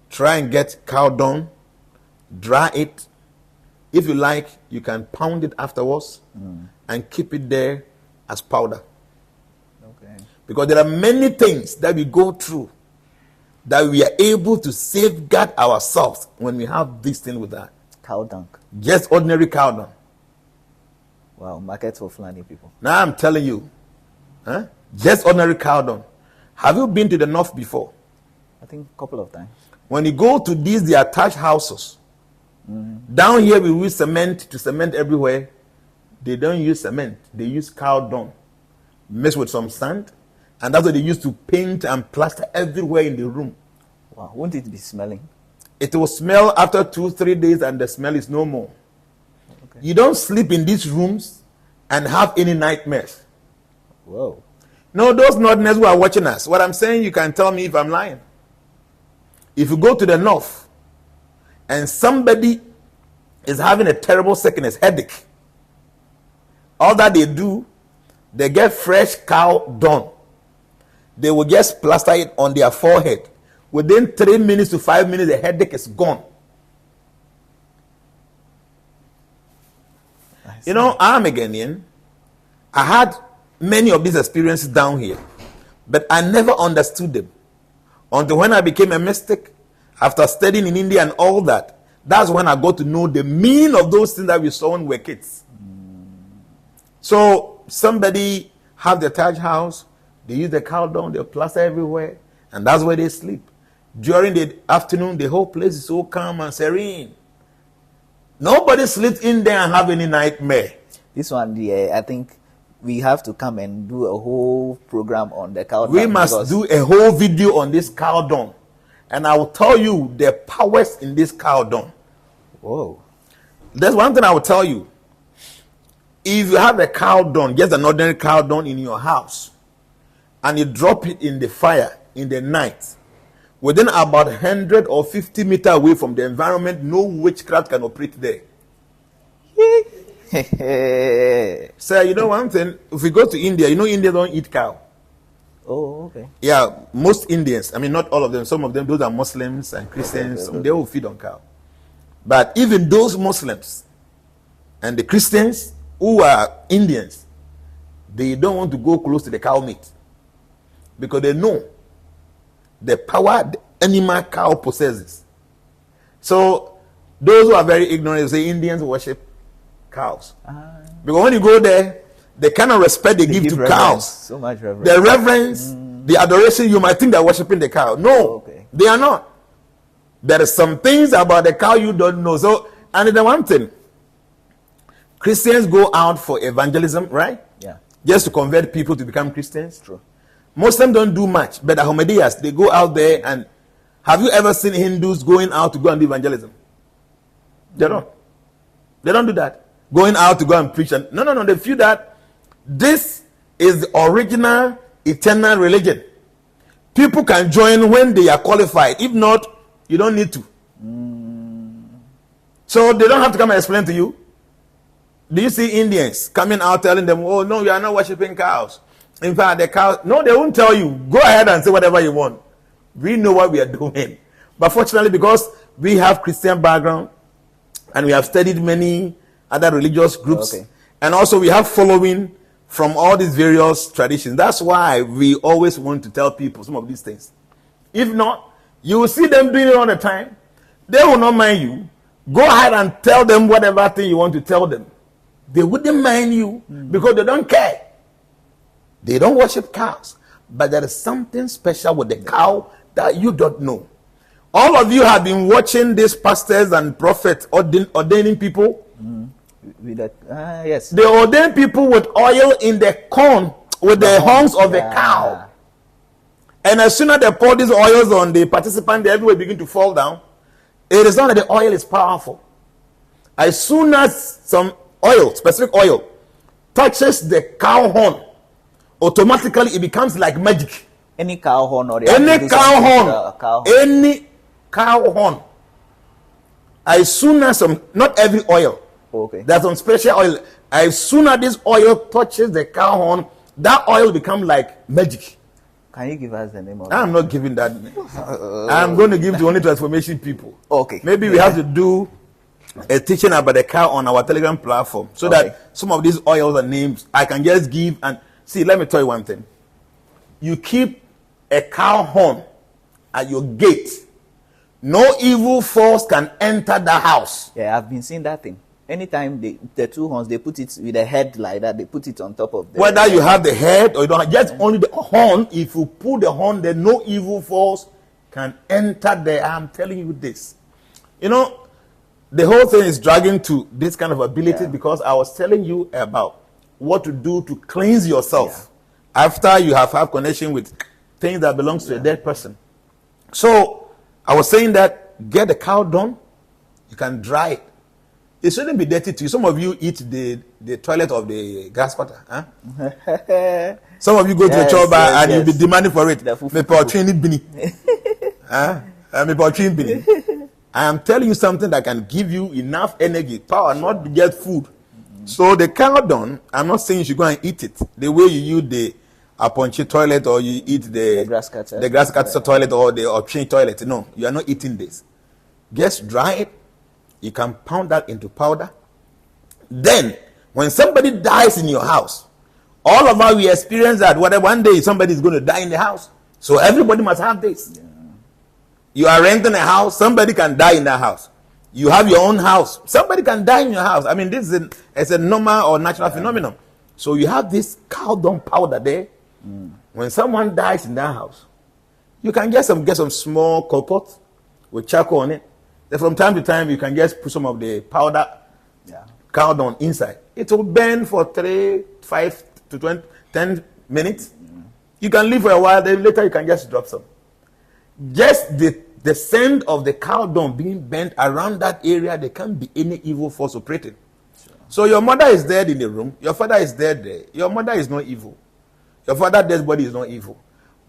try and get cow dung, dry it. If you like, you can pound it afterwards and keep it there as powder. Okay. Because there are many things that we go through that we are able to safeguard ourselves when we have this thing with that. Cow dung. Just ordinary cow dung. Wow, market for Fulani people. Now I'm telling you, just ordinary cow dung. Have you been to the north before? I think a couple of times. When you go to these, they are thatched houses. Down here we use cement to cement everywhere. They don't use cement. They use cow dung mixed with some sand, and that's what they use to paint and plaster everywhere in the room. Wow, won't it be smelling? It will smell after 2-3 days, and the smell is no more. Okay. You don't sleep in these rooms and have any nightmares. Whoa. No, those northerners who are watching us, what I'm saying, you can tell me if I'm lying. If you go to the north and somebody is having a terrible sickness, headache, all that they do, they get fresh cow dung. They will just plaster it on their forehead. Within 3 minutes to 5 minutes, the headache is gone. You know, I'm a Ghanaian. I had many of these experiences down here, but I never understood them until when I became a mystic, after studying in India and all that. That's when I got to know the meaning of those things that we saw when we were kids. So somebody have the thatched house, they use the cow dung, they plaster everywhere, and that's where they sleep. During the afternoon, the whole place is so calm and serene. Nobody sleeps in there and have any nightmare. This one, yeah, I think we have to come and do a whole program on the cow dung. We must do a whole video on this cow dung. And I will tell you the powers in this cow dung. Whoa. There's one thing I will tell you. If you have a cow dung, just an ordinary cow dung in your house, and you drop it in the fire in the night, within about 100 or 50 meters away from the environment, no witchcraft can operate there. So, you know one thing? If we go to India, you know India don't eat cow. Oh, okay. Yeah, most Indians, I mean, not all of them, some of them, those are Muslims and Christians, some, they will feed on cow. But even those Muslims and the Christians who are Indians, they don't want to go close to the cow meat because they know the power the animal cow possesses. So those who are very ignorant, they say Indians worship cows. Because when you go there, the kind of respect they give to reverence, cows, so much reverence. the reverence, the adoration, you might think they're worshiping the cow. No, Okay. they are not. There are some things about the cow you don't know. So, and the one thing, Christians go out for evangelism, right? Yeah. Just to convert people to become Christians. True. Muslims don't do much, but the Ahmadiyas, they go out there and have you ever seen Hindus going out to go and do evangelism? They don't. They don't do that. Going out to go and preach. No. They feel that this is the original eternal religion. People can join when they are qualified. If not, you don't need to. So they don't have to come and explain to you. Do you see Indians coming out telling them, oh no, you are not worshiping cows? In fact, the cows, no, they won't tell you. Go ahead and say whatever you want. We know what we are doing. But fortunately, because we have Christian background and we have studied many other religious groups, Okay. and also we have following from all these various traditions. That's why we always want to tell people some of these things. If not, you will see them doing it all the time. They will not mind you. Go ahead and tell them whatever thing you want to tell them. They wouldn't mind you because they don't care. They don't worship cows. But there is something special with the cow that you don't know. All of you have been watching these pastors and prophets ordaining people. With that, yes. They ordain people with oil in the corn, with the horns of the cow. And as soon as they pour these oils on the participant, they everywhere begin to fall down. It is not that the oil is powerful. As soon as some oil, specific oil, touches the cow horn, automatically it becomes like magic. Any cow horn or Any cow horn, any cow horn. As soon as not every oil. Okay. There's some special oil. As soon as this oil touches the cow horn, that oil becomes like magic. Can you give us the name of I'm not giving that name. I'm going to give to only transformation people. Okay. Maybe we have to do a teaching about the cow on our Telegram platform so that some of these oils and names I can just give. And see, let me tell you one thing. You keep a cow horn at your gate, no evil force can enter the house. Yeah, I've been seeing that thing. Anytime the two horns, they put it with a head like that, they put it on top of the... Whether you have the head or you don't have, just only the horn. If you pull the horn, then no evil force can enter there. I'm telling you this. You know, the whole thing is dragging to this kind of ability because I was telling you about what to do to cleanse yourself after you have had connection with things that belongs to a dead person. So I was saying that get the cow dung, you can dry it. It shouldn't be dirty to you. Some of you eat the toilet of the gas cutter. Huh? Some of you go to the chopper and you'll be demanding for it. I am telling you something that can give you enough energy, power, not to get food. So the cow dung, I'm not saying you should go and eat it. The way you use the Aponchi toilet or you eat the grass cutter toilet or the Opchin toilet. No, you are not eating this. Just dry it. You can pound that into powder. Then, when somebody dies in your house, all of us, we experience that. Whether one day somebody is going to die in the house. So everybody must have this. Yeah. You are renting a house, somebody can die in that house. You have your own house, somebody can die in your house. I mean, this is a normal or natural phenomenon. So you have this cow dung powder there. When someone dies in that house, you can get some small coal pot with charcoal on it. Then from time to time, you can just put some of the powder cow dung inside. It will burn for 3, 5 to 10 minutes. You can leave for a while, then later you can just drop some. Just the scent of the cow dung being burnt around that area, there can't be any evil force operating. Sure. So your mother is dead in the room, your father is dead there. Your mother is not evil. Your father's dead body is not evil.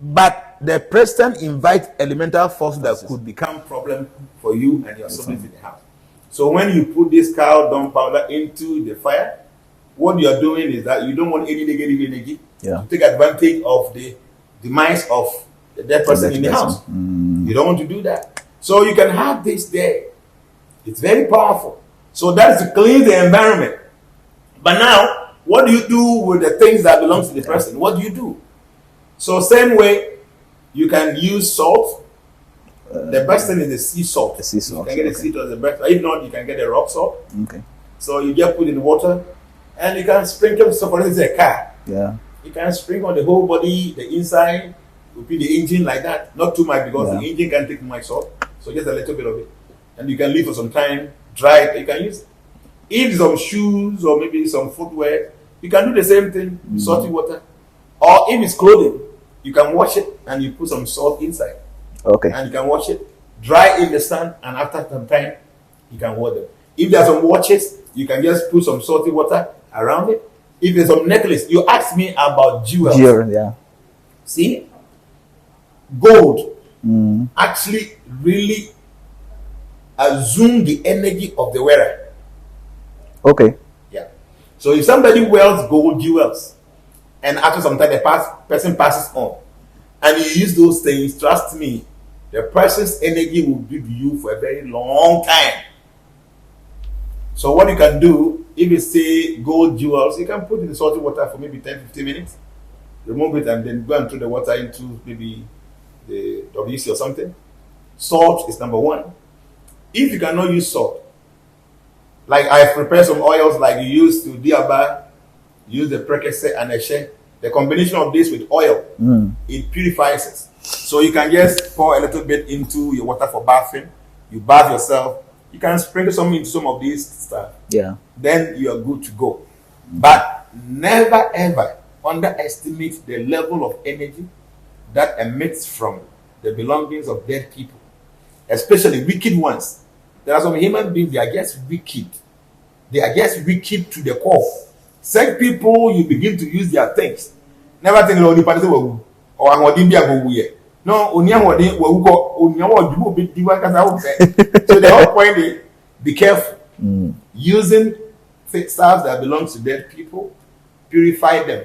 But the person invites elemental force that could become problem for you and your siblings in the house. So when you put this cow dung powder into the fire, what you are doing is that you don't want any negative energy to take advantage of the demise of the dead person in the house. You don't want to do that. So you can have this there. It's very powerful. So that's to clean the environment. But now, what do you do with the things that belong to the person? What do you do? So same way, you can use salt. The best thing is the sea salt. The sea salt. You can get the sea salt as the best. If not, you can get the rock salt. Okay. So you just put it in water, and you can sprinkle. So for instance, a car. Yeah. You can sprinkle the whole body, the inside. You put the engine like that. Not too much because the engine can take much salt. So just a little bit of it, and you can leave for some time, dry it. You can use it. If some shoes or maybe some footwear, you can do the same thing. Salty water, or if it's clothing, you can wash it and you put some salt inside. Okay. And you can wash it, dry in the sun, and after some time, you can wear them. If there's some watches, you can just put some salty water around it. If there's some necklace, you asked me about jewels. Yeah. See, gold actually really assume the energy of the wearer. Okay. Yeah. So if somebody wears gold jewels, and after some time the person passes on, and you use those things, trust me, the person's energy will be with you for a very long time. So what you can do, if you say gold jewels, you can put in the salty water for maybe 10-15 minutes, remove it, and then go and throw the water into maybe the WC or something. Salt is number one. If you cannot use salt, like I prepare some oils like you use to diaba, use the prekese and eshe. The combination of this with oil, it purifies it. So you can just pour a little bit into your water for bathing. You bath yourself. You can sprinkle some into some of these stuff. Yeah. Then you are good to go. But never ever underestimate the level of energy that emits from the belongings of dead people, especially wicked ones. There are some human beings, they are just wicked. They are just wicked to the core. Such people, you begin to use their things. Never think only party will or I'm going to be a no, only what they will go on your bit. So the whole point is be careful. Using stuff that belongs to dead people, purify them.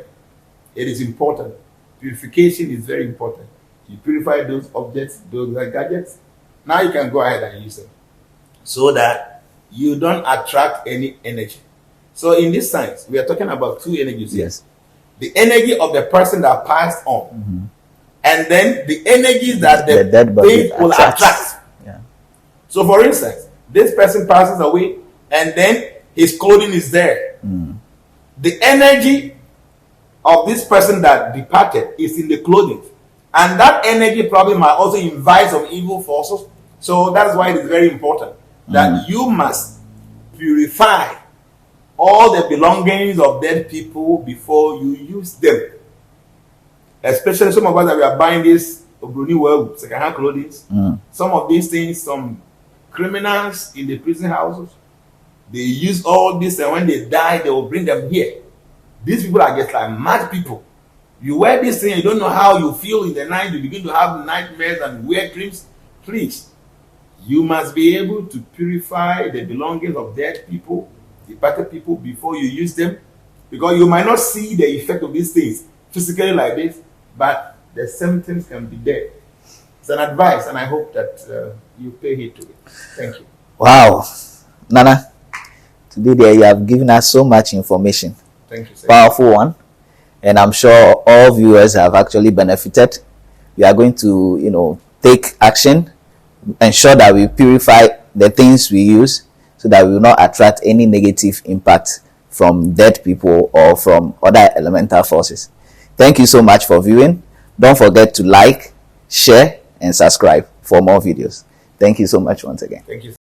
It is important. Purification is very important. You purify those objects, those gadgets. Now you can go ahead and use them so that you don't attract any energy. So in this science, we are talking about two energies. Yes. The energy of the person that passed on, and then the energies that the dead body will attract. Yeah. So for instance, this person passes away, and then his clothing is there. The energy of this person that departed is in the clothing, and that energy probably might also invite some evil forces. So that's why it is very important that you must purify all the belongings of dead people before you use them. Especially some of us that we are buying this second-hand clothing. Some of these things, some criminals in the prison houses, they use all this, and when they die, they will bring them here. These people are just like mad people. You wear this thing, you don't know how you feel in the night, you begin to have nightmares and weird dreams. Please, you must be able to purify the belongings of dead people, departed people, before you use them, because you might not see the effect of these things physically like this, but the symptoms can be there. It's an advice, and I hope that you pay heed to it. Thank you. Wow, Nana, today you have given us so much information. Thank you, sir. Powerful one, and I'm sure all viewers have actually benefited. We are going to, take action, ensure that we purify the things we use, so that we will not attract any negative impact from dead people or from other elemental forces. Thank you so much for viewing. Don't forget to like, share, and subscribe for more videos. Thank you so much once again. Thank you.